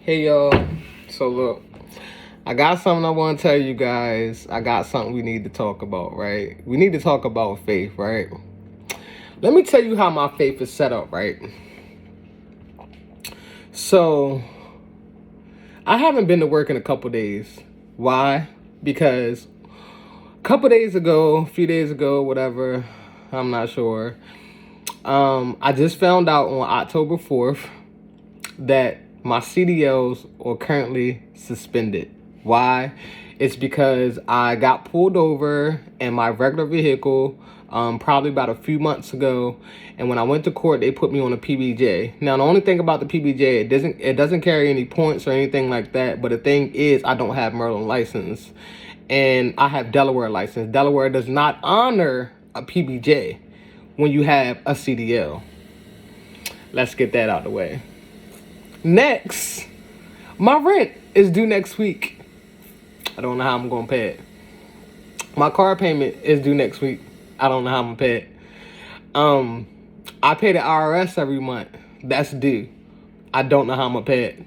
Hey y'all, so look, I got something I want to tell you guys. I got something we need to talk about, right? We need to talk about faith, right? Let me tell you how my faith is set up, right? So, I haven't been to work in a couple days. Why? Because a couple days ago, a few days ago, whatever, I'm not sure. I just found out on October 4th that my CDLs are currently suspended. Why? It's because I got pulled over in my regular vehicle probably about a few months ago, and when I went to court, they put me on a PBJ. Now, the only thing about the PBJ, it doesn't carry any points or anything like that. But the thing is, I don't have Maryland license, and I have Delaware license. Delaware does not honor a PBJ when you have a CDL. Let's get that out of the way. Next, my rent is due next week. I don't know how I'm gonna pay it. My car payment is due next week. I don't know how I'm gonna pay it. I pay the IRS every month. That's due. I don't know how I'm gonna pay it.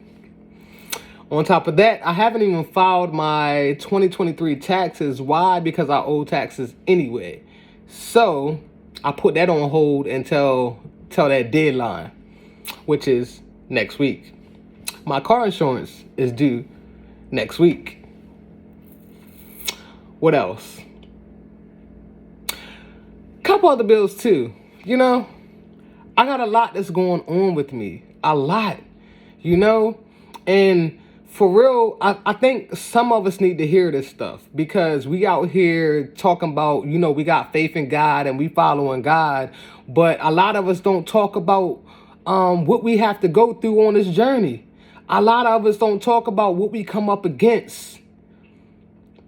On top of that, I haven't even filed my 2023 taxes. Why? Because I owe taxes anyway. So I put that on hold until that deadline, which is next week. My car insurance is due next week. What else? Couple other bills too. I got a lot that's going on with me. A lot. And for real, I think some of us need to hear this stuff, because we out here talking about, we got faith in God and we following God, but a lot of us don't talk about what we have to go through on this journey. A lot of us don't talk about what we come up against.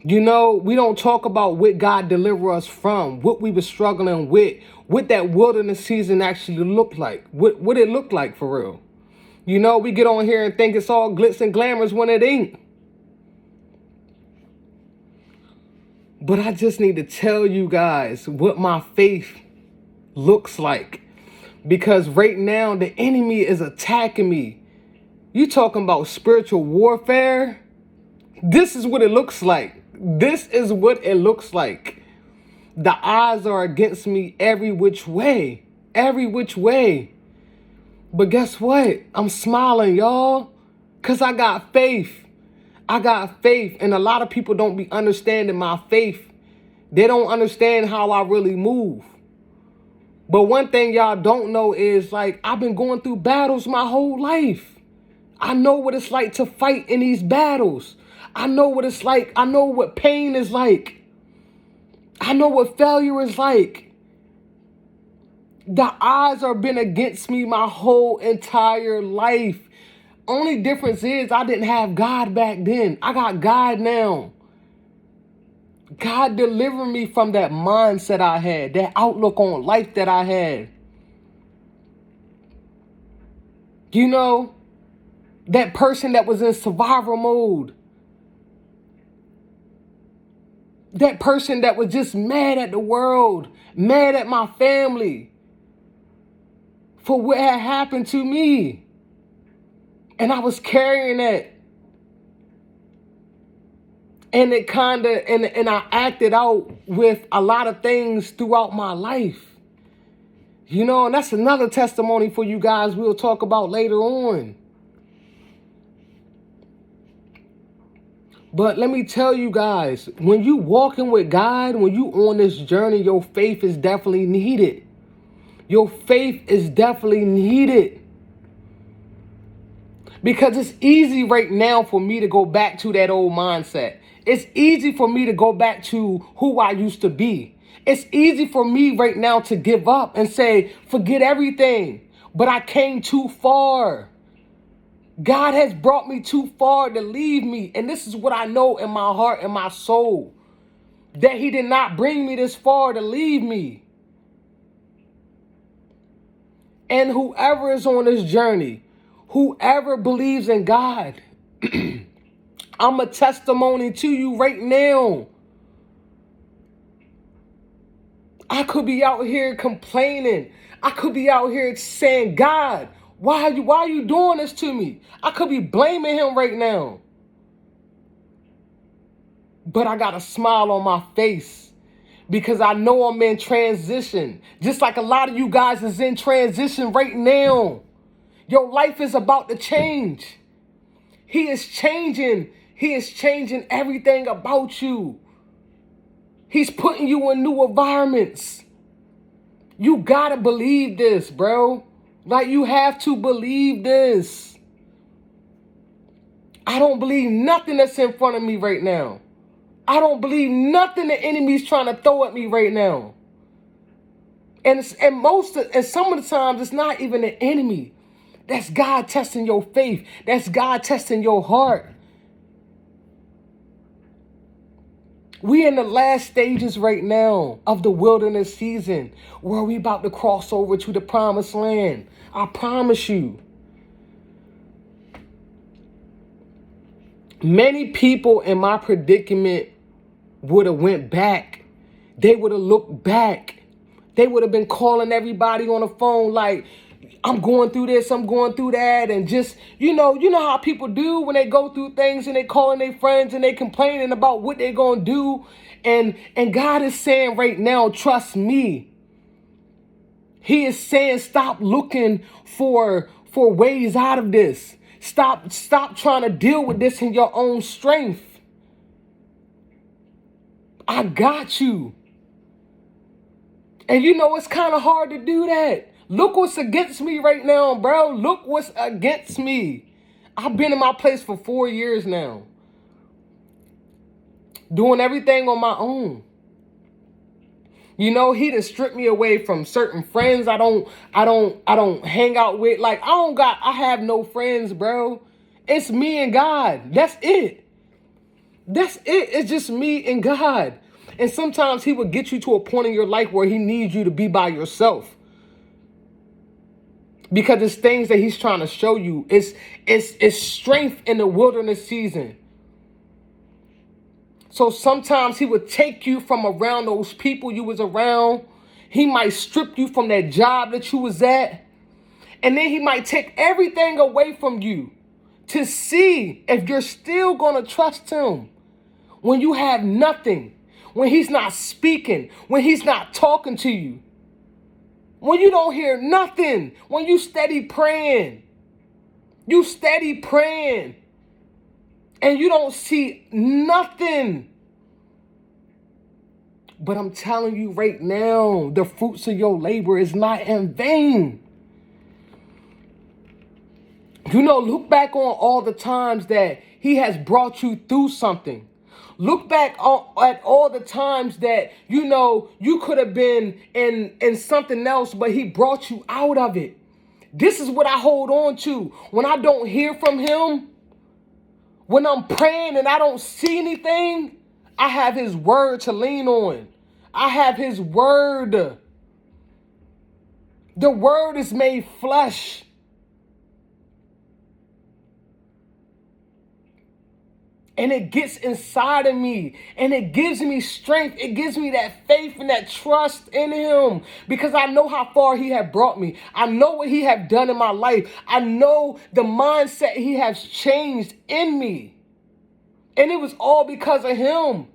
We don't talk about what God delivered us from, what we were struggling with, what that wilderness season actually looked like, what it looked like for real. We get on here and think it's all glitz and glamours when it ain't. But I just need to tell you guys what my faith looks like, because right now the enemy is attacking me. You talking about spiritual warfare? This is what it looks like. This is what it looks like. The odds are against me every which way. Every which way. But guess what? I'm smiling, y'all. Because I got faith. I got faith. And a lot of people don't be understanding my faith. They don't understand how I really move. But one thing y'all don't know is, I've been going through battles my whole life. I know what it's like to fight in these battles. I know what it's like. I know what pain is like. I know what failure is like. The odds are been against me my whole entire life. Only difference is I didn't have God back then. I got God now. God delivered me from that mindset I had, that outlook on life that I had. That person that was in survival mode. That person that was just mad at the world, mad at my family for what had happened to me. And I was carrying that. And it and I acted out with a lot of things throughout my life. And that's another testimony for you guys we'll talk about later on. But let me tell you guys, when you walking with God, when you on this journey, your faith is definitely needed. Your faith is definitely needed. Because it's easy right now for me to go back to that old mindset. It's easy for me to go back to who I used to be. It's easy for me right now to give up and say, forget everything. But I came too far. God has brought me too far to leave me. And this is what I know in my heart and my soul. That he did not bring me this far to leave me. And whoever is on this journey, whoever believes in God, I'm a testimony to you right now. I could be out here complaining. I could be out here saying, God, Why are you doing this to me? I could be blaming him right now. But I got a smile on my face because I know I'm in transition. Just like a lot of you guys is in transition right now. Your life is about to change. He is changing. He is changing everything about you. He's putting you in new environments. You gotta believe this, bro. Like, you have to believe this. I don't believe nothing that's in front of me right now. I don't believe nothing the enemy's trying to throw at me right now. And some of the times it's not even the enemy. That's God testing your faith. That's God testing your heart. We in the last stages right now of the wilderness season where we about to cross over to the promised land. I promise you. Many people in my predicament would have went back. They would have looked back. They would have been calling everybody on the phone like, I'm going through this, I'm going through that. And just, you know how people do when they go through things and they calling their friends and they complaining about what they're going to do. And God is saying right now, trust me. He is saying, stop looking for ways out of this. Stop trying to deal with this in your own strength. I got you. And it's kind of hard to do that. Look what's against me right now, bro. Look what's against me. I've been in my place for 4 years now. Doing everything on my own. He done stripped me away from certain friends I don't hang out with. Like, I have no friends, bro. It's me and God. That's it. That's it. It's just me and God. And sometimes he will get you to a point in your life where he needs you to be by yourself. Because it's things that he's trying to show you. It's strength in the wilderness season. So sometimes he would take you from around those people you was around. He might strip you from that job that you was at. And then he might take everything away from you to see if you're still going to trust him when you have nothing, when he's not speaking, when he's not talking to you, when you don't hear nothing, when you steady praying, and you don't see nothing. But I'm telling you right now, the fruits of your labor is not in vain. Look back on all the times that he has brought you through something. Look back at all the times that, you could have been in something else, but he brought you out of it. This is what I hold on to. When I don't hear from him, when I'm praying and I don't see anything, I have his word to lean on. I have his word. The word is made flesh. And it gets inside of me. And it gives me strength. It gives me that faith and that trust in him. Because I know how far he has brought me. I know what he has done in my life. I know the mindset he has changed in me. And it was all because of him.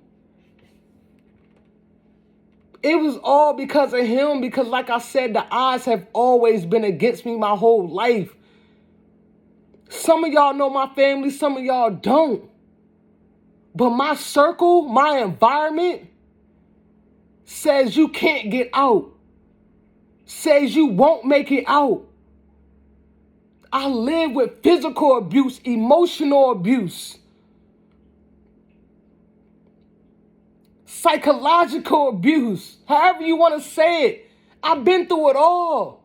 It was all because of him. Because like I said, the odds have always been against me my whole life. Some of y'all know my family. Some of y'all don't. But my circle, my environment says you can't get out. Says you won't make it out. I live with physical abuse, emotional abuse, psychological abuse, however you want to say it. I've been through it all.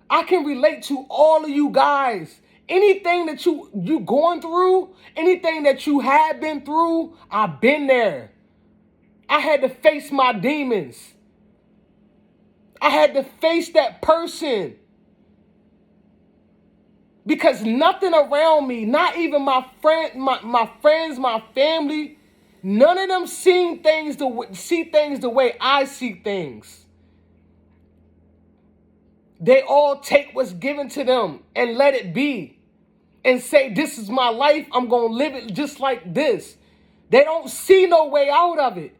I can relate to all of you guys. Anything that you going through, anything that you have been through, I've been there. I had to face my demons. I had to face that person. Because nothing around me, not even my friends, my family, none of them see things the way I see things. They all take what's given to them and let it be and say, this is my life. I'm going to live it just like this. They don't see no way out of it.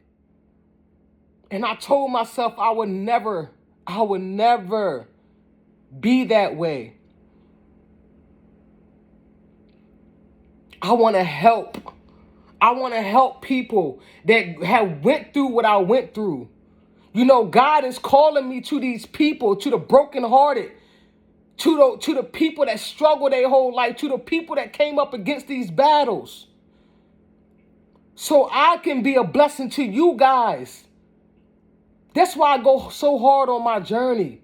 And I told myself I would never be that way. I want to help. I want to help people that have went through what I went through. You know, God is calling me to these people, to the brokenhearted, to the people that struggle their whole life, to the people that came up against these battles. So I can be a blessing to you guys. That's why I go so hard on my journey.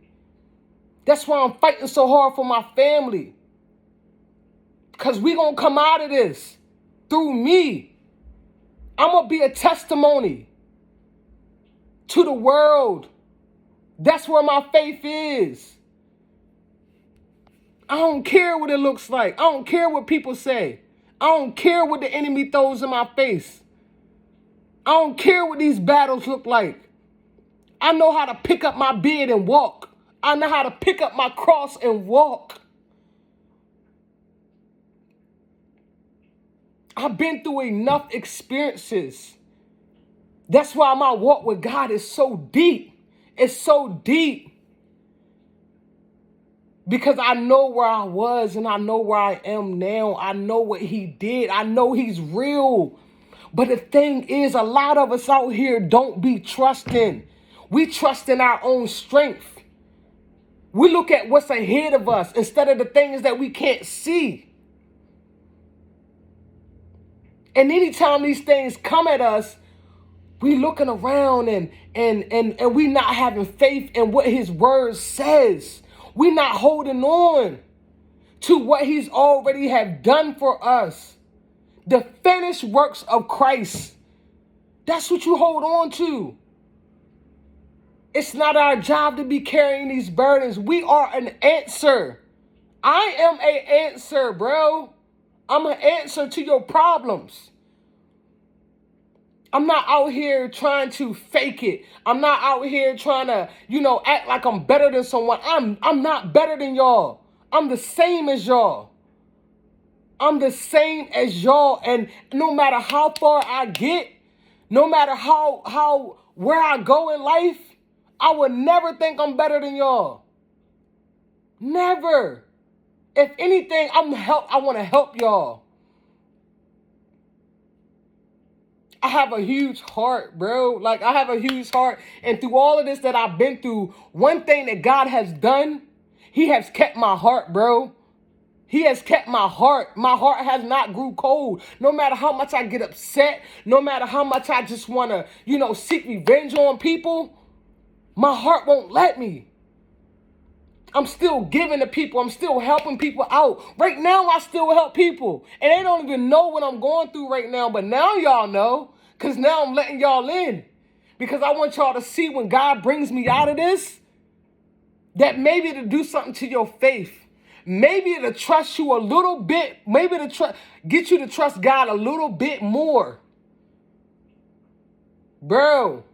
That's why I'm fighting so hard for my family. Because we're going to come out of this through me. I'm going to be a testimony to the world. That's where my faith is. I don't care what it looks like. I don't care what people say. I don't care what the enemy throws in my face. I don't care what these battles look like. I know how to pick up my bed and walk. I know how to pick up my cross and walk. I've been through enough experiences. That's why my walk with God is so deep. It's so deep. Because I know where I was and I know where I am now. I know what he did. I know he's real. But the thing is, a lot of us out here don't be trusting. We trust in our own strength. We look at what's ahead of us instead of the things that we can't see. And anytime these things come at us, we looking around and we not having faith in what his word says. We not holding on to what he's already have done for us. The finished works of Christ. That's what you hold on to. It's not our job to be carrying these burdens. We are an answer. I am an answer, bro. I'm an answer to your problems. I'm not out here trying to fake it. I'm not out here trying to, act like I'm better than someone. I'm not better than y'all. I'm the same as y'all. I'm the same as y'all. And no matter how far I get, no matter where I go in life, I would never think I'm better than y'all. Never. If anything, I want to help y'all. I have a huge heart, bro. Like, I have a huge heart. And through all of this that I've been through, one thing that God has done, he has kept my heart, bro. He has kept my heart. My heart has not grew cold. No matter how much I get upset, no matter how much I just want to, seek revenge on people, my heart won't let me. I'm still giving to people. I'm still helping people out. Right now, I still help people. And they don't even know what I'm going through right now. But now y'all know. Because now I'm letting y'all in. Because I want y'all to see when God brings me out of this, that maybe to do something to your faith. Maybe to trust you a little bit. Maybe to get you to trust God a little bit more. Bro.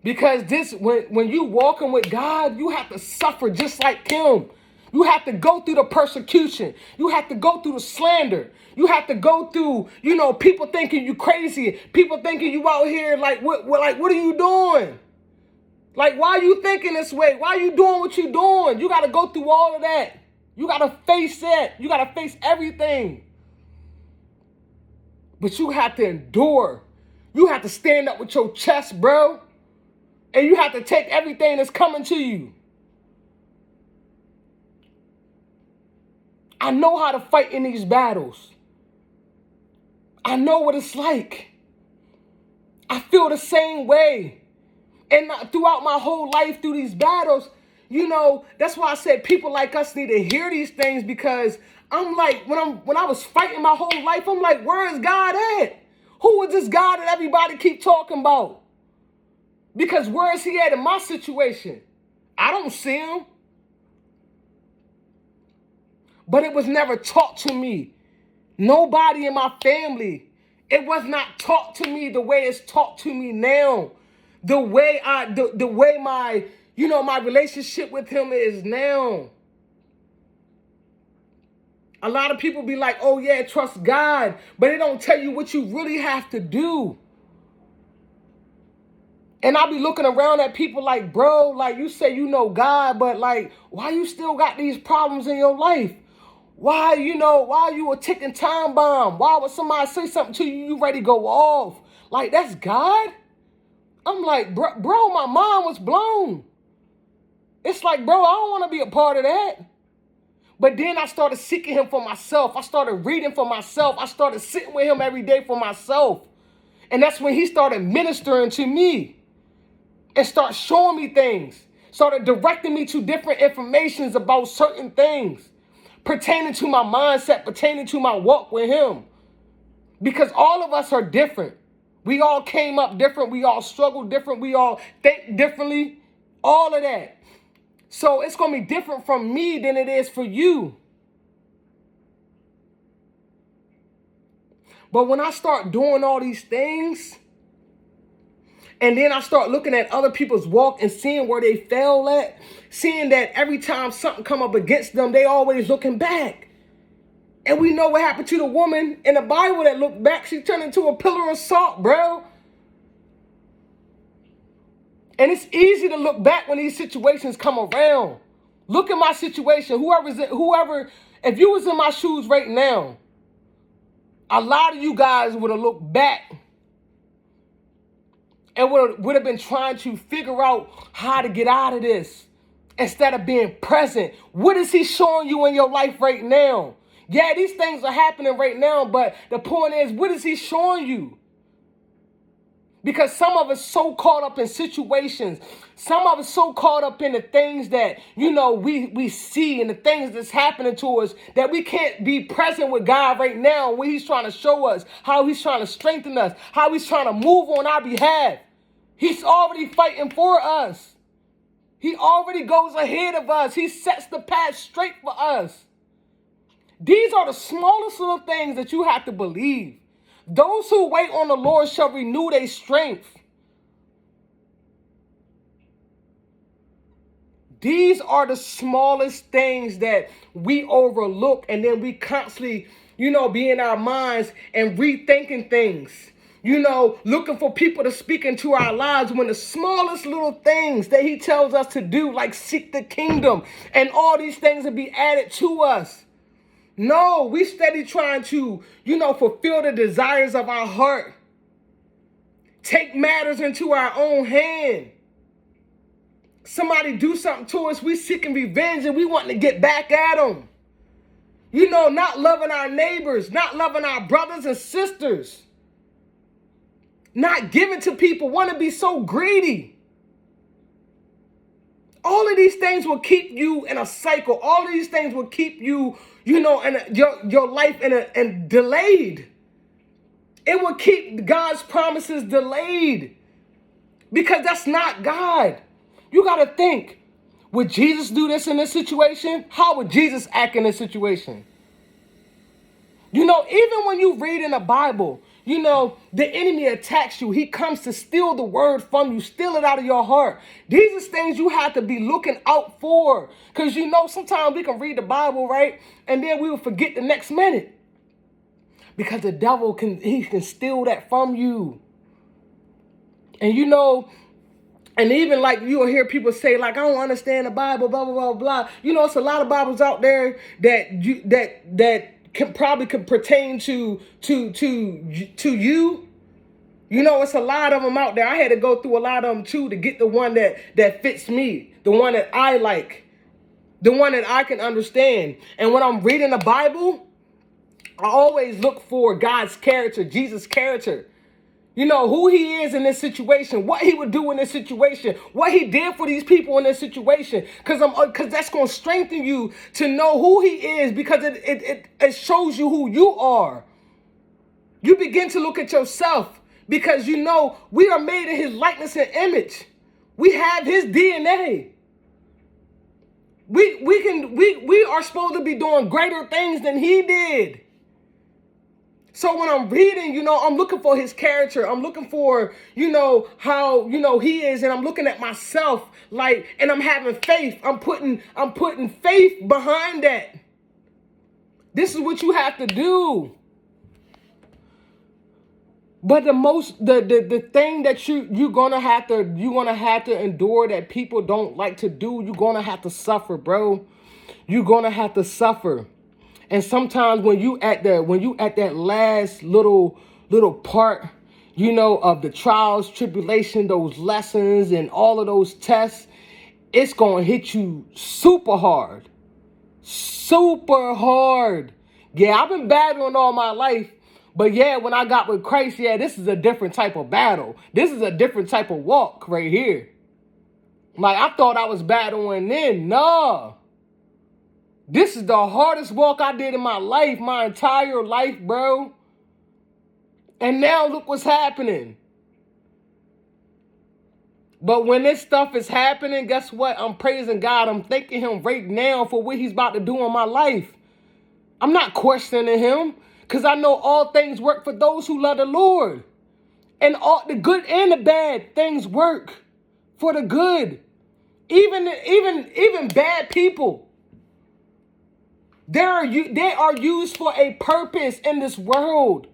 Because when you walking with God, you have to suffer just like him. You have to go through the persecution. You have to go through the slander. You have to go through, people thinking you crazy. People thinking you out here what are you doing? Like, why are you thinking this way? Why are you doing what you're doing? You got to go through all of that. You got to face that. You got to face everything. But you have to endure. You have to stand up with your chest, bro. And you have to take everything that's coming to you. I know how to fight in these battles. I know what it's like. I feel the same way. And throughout my whole life, through these battles, that's why I said people like us need to hear these things, because I'm like, when I was fighting my whole life, I'm like, where is God at? Who is this God that everybody keep talking about? Because where is he at in my situation? I don't see him. But it was never taught to me. Nobody in my family. It was not taught to me the way it's taught to me now. The way my, my relationship with him is now. A lot of people be like, oh yeah, trust God, but they don't tell you what you really have to do. And I be looking around at people like, bro, like you say you know God, but like, why you still got these problems in your life? Why you a ticking time bomb? Why would somebody say something to you, you ready to go off? Like, that's God? I'm like, bro, my mind was blown. It's like, bro, I don't want to be a part of that. But then I started seeking him for myself. I started reading for myself. I started sitting with him every day for myself. And that's when he started ministering to me and started showing me things, started directing me to different informations about certain things pertaining to my mindset, pertaining to my walk with him. Because all of us are different. We all came up different. We all struggle different. We all think differently. All of that. So it's going to be different from me than it is for you. But when I start doing all these things, and then I start looking at other people's walk and seeing where they fell at, seeing that every time something come up against them, they always looking back. And we know what happened to the woman in the Bible that looked back. She turned into a pillar of salt, bro. And it's easy to look back when these situations come around. Look at my situation. Whoever, if you was in my shoes right now, a lot of you guys would have looked back and would have been trying to figure out how to get out of this instead of being present. What is he showing you in your life right now? Yeah, these things are happening right now, but the point is, what is he showing you? Because some of us so caught up in situations, some of us so caught up in the things that, we see and the things that's happening to us that we can't be present with God right now when he's trying to show us, how he's trying to strengthen us, how he's trying to move on our behalf. He's already fighting for us. He already goes ahead of us. He sets the path straight for us. These are the smallest little things that you have to believe. Those who wait on the Lord shall renew their strength. These are the smallest things that we overlook, and then we constantly, be in our minds and rethinking things. Looking for people to speak into our lives when the smallest little things that he tells us to do, like seek the kingdom, and all these things will be added to us. No, we steady trying to, fulfill the desires of our heart. Take matters into our own hand. Somebody do something to us, we seeking revenge and we wanting to get back at them. Not loving our neighbors, not loving our brothers and sisters. Not giving to people, want to be so greedy. All of these things will keep you in a cycle. All of these things will keep you, in your life in delayed. It will keep God's promises delayed because that's not God. You got to think, would Jesus do this in this situation? How would Jesus act in this situation? Even when you read in the Bible, the enemy attacks you. He comes to steal the word from you, steal it out of your heart. These are things you have to be looking out for. Because, sometimes we can read the Bible, right? And then we will forget the next minute. Because the devil can steal that from you. And, and even like you'll hear people say, like, I don't understand the Bible, blah, blah, blah, blah. It's a lot of Bibles out there that could pertain to you. It's a lot of them out there. I had to go through a lot of them too to get the one that fits me, the one that I like, the one that I can understand. And when I'm reading the Bible, I always look for God's character, Jesus' character. Who he is in this situation, what he would do in this situation, what he did for these people in this situation. Because that's going to strengthen you to know who he is, because it shows you who you are. You begin to look at yourself because we are made in his likeness and image. We have his DNA. We are supposed to be doing greater things than he did. So when I'm reading, I'm looking for his character. I'm looking for, how, he is. And I'm looking at myself and I'm having faith. I'm putting faith behind that. This is what you have to do. But the thing that you're gonna have to endure that people don't like to do, you're gonna have to suffer, bro. You're gonna have to suffer. And sometimes when you at that last little part, of the trials, tribulation, those lessons and all of those tests, it's gonna hit you super hard. Super hard. Yeah, I've been battling all my life. But yeah, when I got with Christ, this is a different type of battle. This is a different type of walk right here. Like, I thought I was battling then. Nah. This is the hardest walk I did in my life, my entire life, bro. And now look what's happening. But when this stuff is happening, guess what? I'm praising God. I'm thanking him right now for what he's about to do in my life. I'm not questioning him because I know all things work for those who love the Lord. And all the good and the bad things work for the good. Even bad people. They are used for a purpose in this world.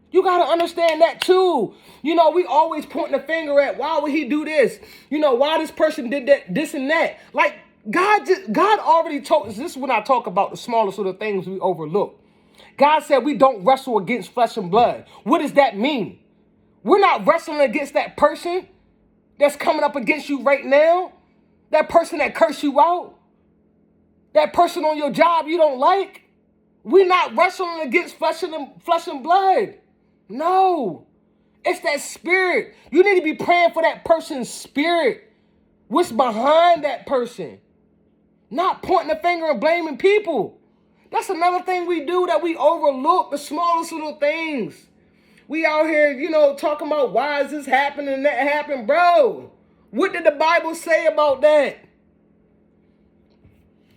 You got to understand that too. We always pointing the finger at, why would he do this? Why this person did that, this and that. Like, God already told us. This is when I talk about the smallest of the things we overlook. God said we don't wrestle against flesh and blood. What does that mean? We're not wrestling against that person that's coming up against you right now. That person that cursed you out. That person on your job you don't like. We're not wrestling against flesh and blood. No. It's that spirit. You need to be praying for that person's spirit. What's behind that person? Not pointing the finger and blaming people. That's another thing we do that we overlook, the smallest little things. We out here, talking about why is this happening and that happened, bro. What did the Bible say about that?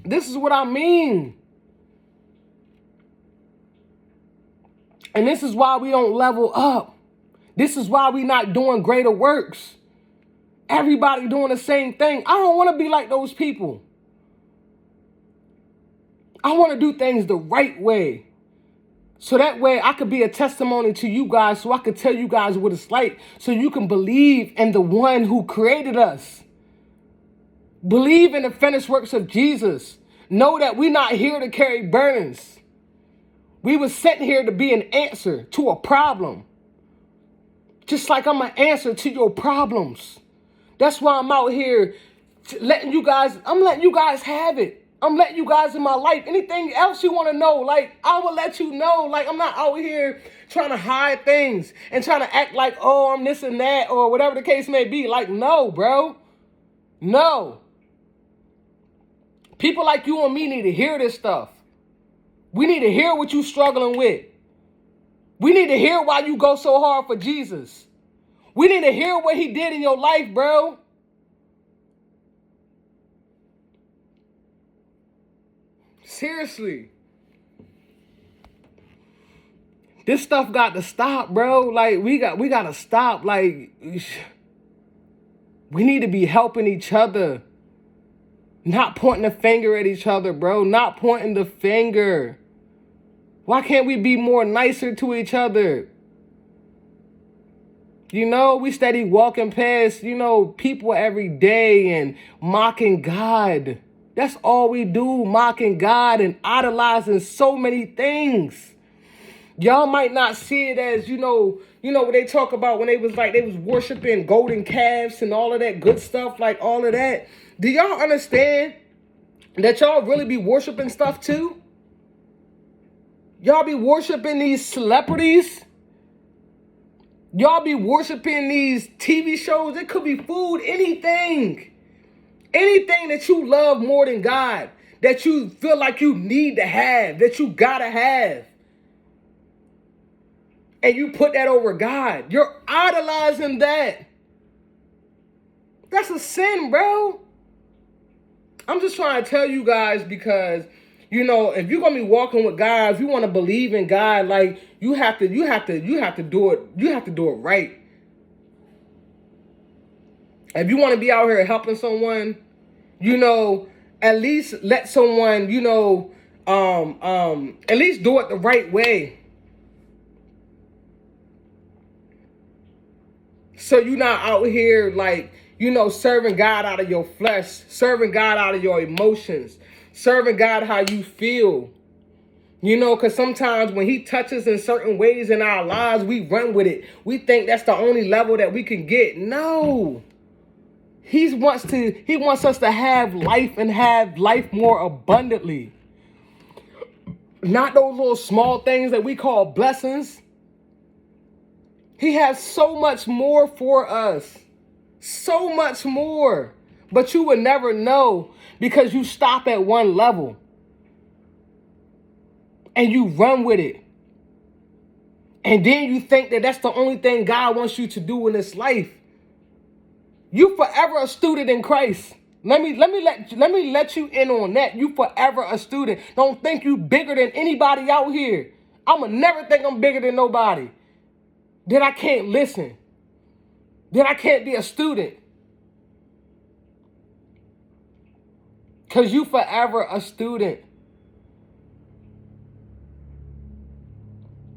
This is what I mean. And this is why we don't level up. This is why we not doing greater works. Everybody doing the same thing. I don't want to be like those people. I want to do things the right way. So that way I could be a testimony to you guys, so I could tell you guys what it's like, so you can believe in the one who created us. Believe in the finished works of Jesus. Know that we're not here to carry burdens. We were sent here to be an answer to a problem. Just like I'm an answer to your problems. That's why I'm out here letting you guys have it. I'm letting you guys in my life. Anything else you want to know, I will let you know. I'm not out here trying to hide things and trying to act like, oh, I'm this and that or whatever the case may be. No, bro. No. People like you and me need to hear this stuff. We need to hear what you're struggling with. We need to hear why you go so hard for Jesus. We need to hear what he did in your life, bro. Seriously. This stuff got to stop, bro. We got to stop. We need to be helping each other. Not pointing the finger at each other, bro. Not pointing the finger. Why can't we be more nicer to each other? We steady walking past, people every day and mocking God. That's all we do, mocking God and idolizing so many things. Y'all might not see it as, what they talk about when they was worshiping golden calves and all of that good stuff, all of that. Do y'all understand that y'all really be worshiping stuff too? Y'all be worshiping these celebrities. Y'all be worshiping these TV shows. It could be food, anything. Anything that you love more than God, that you feel like you need to have, that you gotta have. And you put that over God. You're idolizing that. That's a sin, bro. I'm just trying to tell you guys because, You know, if you're gonna be walking with God, if you want to believe in God, like you have to do it. You have to do it right. If you want to be out here helping someone, you know, at least let someone, you know, at least do it the right way. So you're not out here like, you know, serving God out of your flesh, serving God out of your emotions, serving God how you feel. You know, because sometimes when he touches in certain ways in our lives, we run with it. We think that's the only level that we can get. No. He wants us to have life and have life more abundantly. Not those little small things that we call blessings. He has so much more for us. So much more. But you would never know because you stop at one level. And you run with it. And then you think that that's the only thing God wants you to do in this life. You forever a student in Christ. Let me let you in on that. You forever a student. Don't think you bigger than anybody out here. I'ma never think I'm bigger than nobody. That I can't listen. That I can't be a student. Because you forever a student.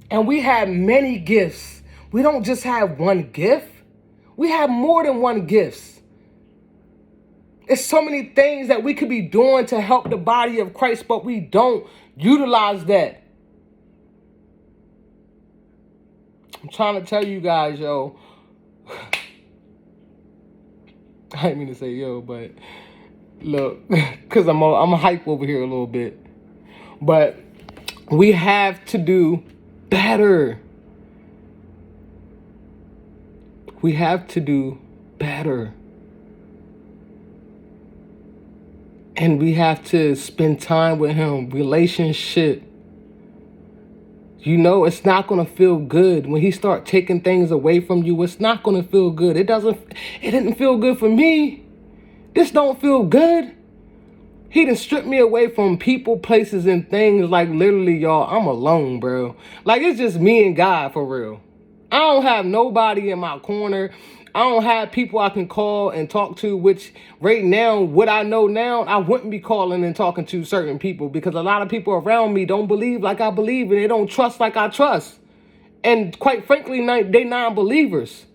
And we have many gifts. We don't just have one gift. We have more than one gift. There's so many things that we could be doing to help the body of Christ, but we don't utilize that. I'm trying to tell you guys, yo. I didn't mean to say yo, but look, because I'm hype over here a little bit. But we have to do better. We have to do better. And we have to spend time with him. Relationship. You know, it's not going to feel good when he start taking things away from you. It's not going to feel good. It didn't feel good for me. This don't feel good. He done stripped me away from people, places, and things. Like, literally, y'all, I'm alone, bro. Like, it's just me and God, for real. I don't have nobody in my corner. I don't have people I can call and talk to, which right now, what I know now, I wouldn't be calling and talking to certain people because a lot of people around me don't believe like I believe and they don't trust like I trust. And quite frankly, they non-believers.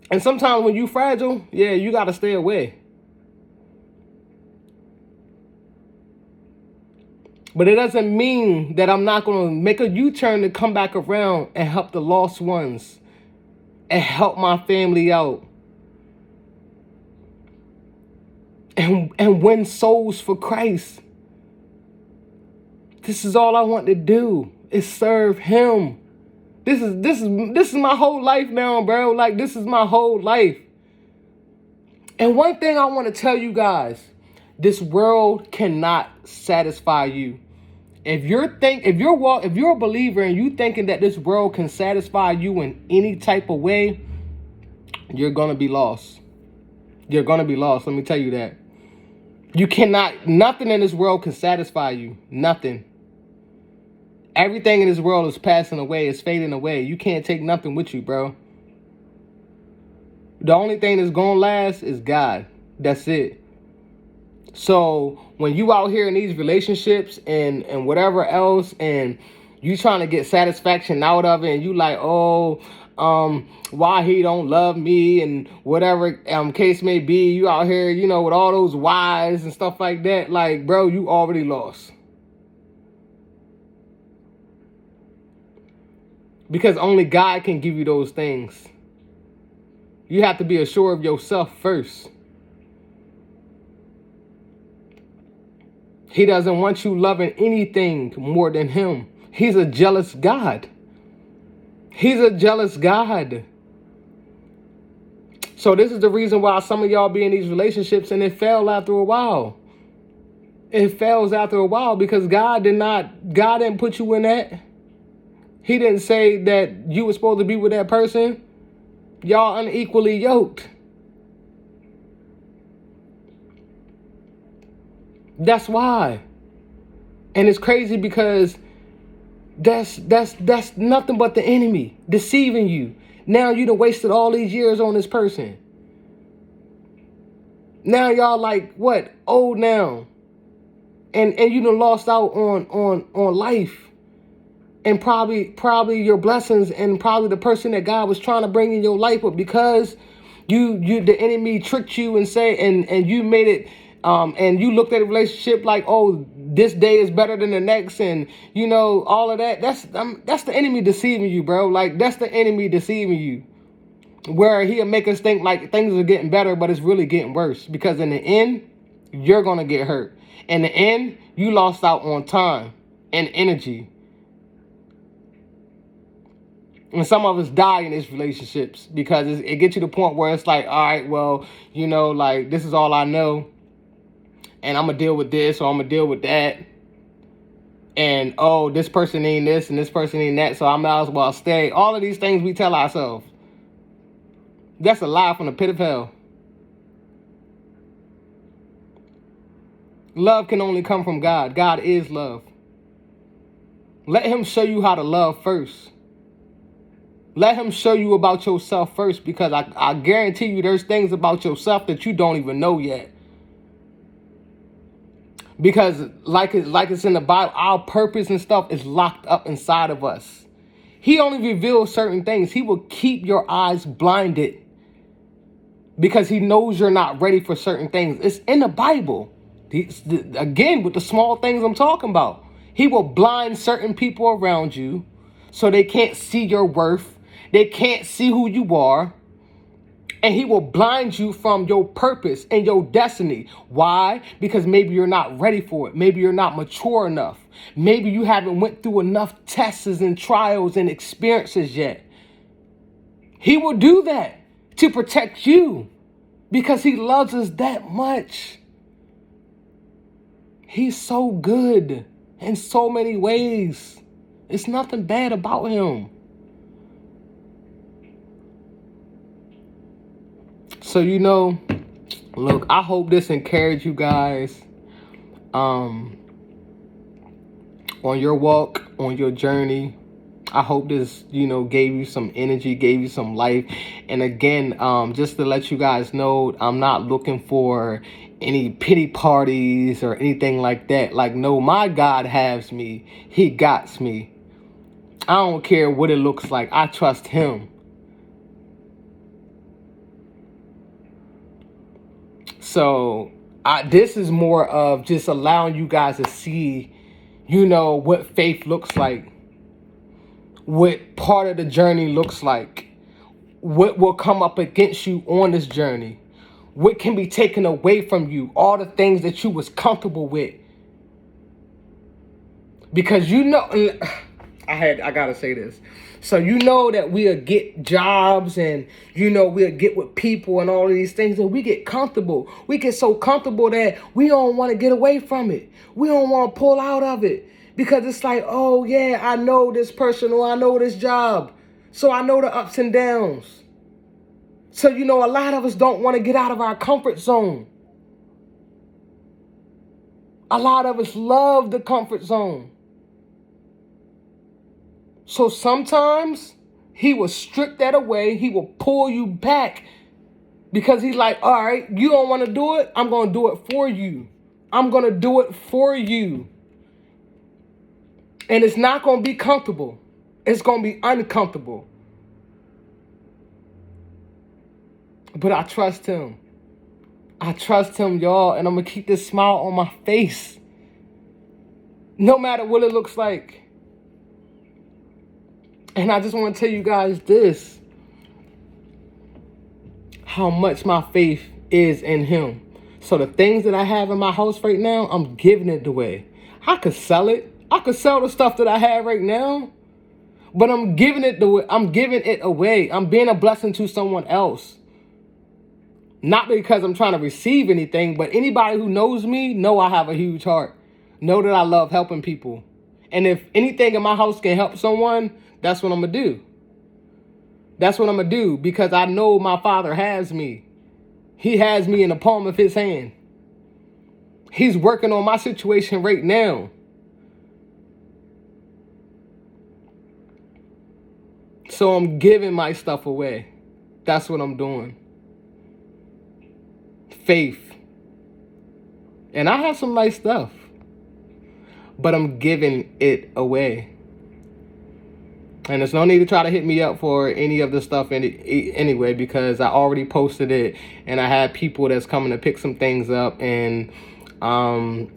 And sometimes when you fragile, yeah, you got to stay away. But it doesn't mean that I'm not going to make a U-turn to come back around and help the lost ones and help my family out and win souls for Christ. This is all I want to do is serve him. This is my whole life now, bro. Like, this is my whole life. And one thing I want to tell you guys, this world cannot satisfy you. If you're a believer and you thinking that this world can satisfy you in any type of way, you're gonna be lost. You're gonna be lost. Let me tell you that. Nothing in this world can satisfy you. Nothing. Everything in this world is passing away, it's fading away. You can't take nothing with you, bro. The only thing that's gonna last is God. That's it. So when you out here in these relationships and whatever else, and you trying to get satisfaction out of it, and you like, oh, why he don't love me, and whatever case may be, you out here, you know, with all those whys and stuff like that, like, bro, you already lost. Because only God can give you those things. You have to be assured of yourself first. He doesn't want you loving anything more than him. He's a jealous God. He's a jealous God. So this is the reason why some of y'all be in these relationships and it fails after a while. It fails after a while because God didn't put you in that. He didn't say that you were supposed to be with that person. Y'all unequally yoked. That's why. And it's crazy because that's nothing but the enemy deceiving you. Now you done wasted all these years on this person. Now y'all like what? Old now. And you done lost out on life. And probably your blessings, and probably the person that God was trying to bring in your life, but because you the enemy tricked you and you made it, and you looked at a relationship like, oh, this day is better than the next, and all of that. That's the enemy deceiving you, bro. Like, that's the enemy deceiving you, where he'll make us think like things are getting better, but it's really getting worse, because in the end you're gonna get hurt. In the end, you lost out on time and energy. And some of us die in these relationships because it gets to the point where it's like, all right, well, like, this is all I know. And I'm going to deal with this, or I'm going to deal with that. And, oh, this person ain't this and this person ain't that, so I might as well stay. All of these things we tell ourselves. That's a lie from the pit of hell. Love can only come from God. God is love. Let him show you how to love first. Let him show you about yourself first, because I guarantee you there's things about yourself that you don't even know yet. Because like it's in the Bible, our purpose and stuff is locked up inside of us. He only reveals certain things. He will keep your eyes blinded because he knows you're not ready for certain things. It's in the Bible. Again, with the small things I'm talking about. He will blind certain people around you so they can't see your worth. They can't see who you are. And he will blind you from your purpose and your destiny. Why? Because maybe you're not ready for it. Maybe you're not mature enough. Maybe you haven't went through enough tests and trials and experiences yet. He will do that to protect you because he loves us that much. He's so good in so many ways. It's nothing bad about him. So, look, I hope this encouraged you guys on your walk, on your journey. I hope this, gave you some energy, gave you some life. And again, just to let you guys know, I'm not looking for any pity parties or anything like that. Like, no, my God has me. He got me. I don't care what it looks like. I trust him. So this is more of just allowing you guys to see, what faith looks like, what part of the journey looks like, what will come up against you on this journey, what can be taken away from you, all the things that you was comfortable with. Because I gotta say this. So that we'll get jobs and we'll get with people and all of these things, and we get comfortable. We get so comfortable that we don't want to get away from it. We don't want to pull out of it because it's like, oh yeah, I know this person or I know this job. So I know the ups and downs. So a lot of us don't want to get out of our comfort zone. A lot of us love the comfort zone. So sometimes he will strip that away. He will pull you back because he's like, all right, you don't want to do it. I'm going to do it for you. I'm going to do it for you. And it's not going to be comfortable. It's going to be uncomfortable. But I trust him. I trust him, y'all. And I'm going to keep this smile on my face. No matter what it looks like. And I just want to tell you guys this. How much my faith is in him. So the things that I have in my house right now, I'm giving it away. I could sell it. I could sell the stuff that I have right now. But I'm giving it away. I'm being a blessing to someone else. Not because I'm trying to receive anything, but anybody who knows me know I have a huge heart. Know that I love helping people. And if anything in my house can help someone, that's what I'm going to do. That's what I'm going to do because I know my Father has me. He has me in the palm of his hand. He's working on my situation right now. So I'm giving my stuff away. That's what I'm doing. Faith. And I have some nice stuff, but I'm giving it away. And there's no need to try to hit me up for any of the stuff anyway, because I already posted it, and I had people that's coming to pick some things up, and I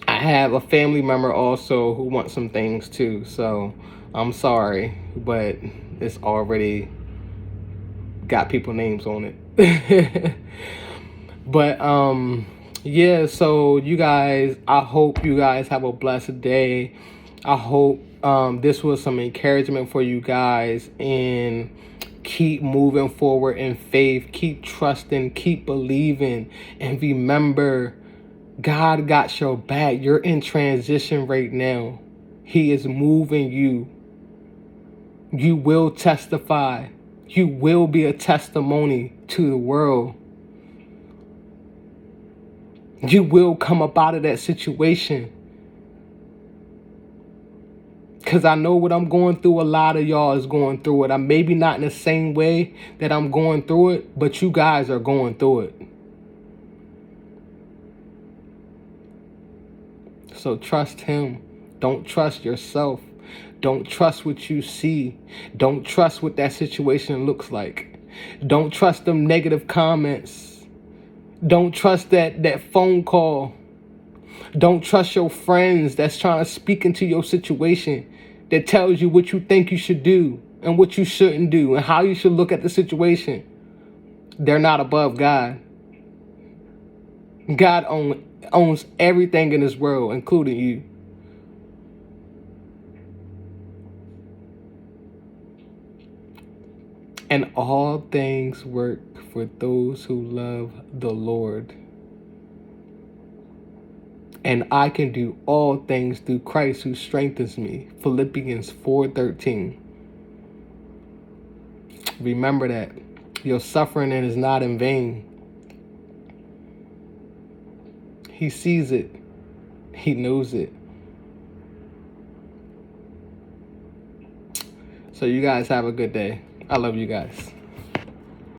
have a family member also who wants some things too. So I'm sorry, but it's already got people names on it. But yeah, so you guys, I hope you guys have a blessed day. I hope this was some encouragement for you guys, and keep moving forward in faith, keep trusting, keep believing, and remember, God got your back. You're in transition right now. He is moving you. You will testify. You will be a testimony to the world. You will come up out of that situation. Because I know what I'm going through, a lot of y'all is going through it. I'm maybe not in the same way that I'm going through it, but you guys are going through it. So trust him. Don't trust yourself. Don't trust what you see. Don't trust what that situation looks like. Don't trust them negative comments. Don't trust that phone call. Don't trust your friends that's trying to speak into your situation, that tells you what you think you should do and what you shouldn't do and how you should look at the situation. They're not above God. God owns everything in this world, including you. And all things work for those who love the Lord. And I can do all things through Christ who strengthens me. Philippians 4:13. Remember that. Your suffering is not in vain. He sees it. He knows it. So you guys have a good day. I love you guys.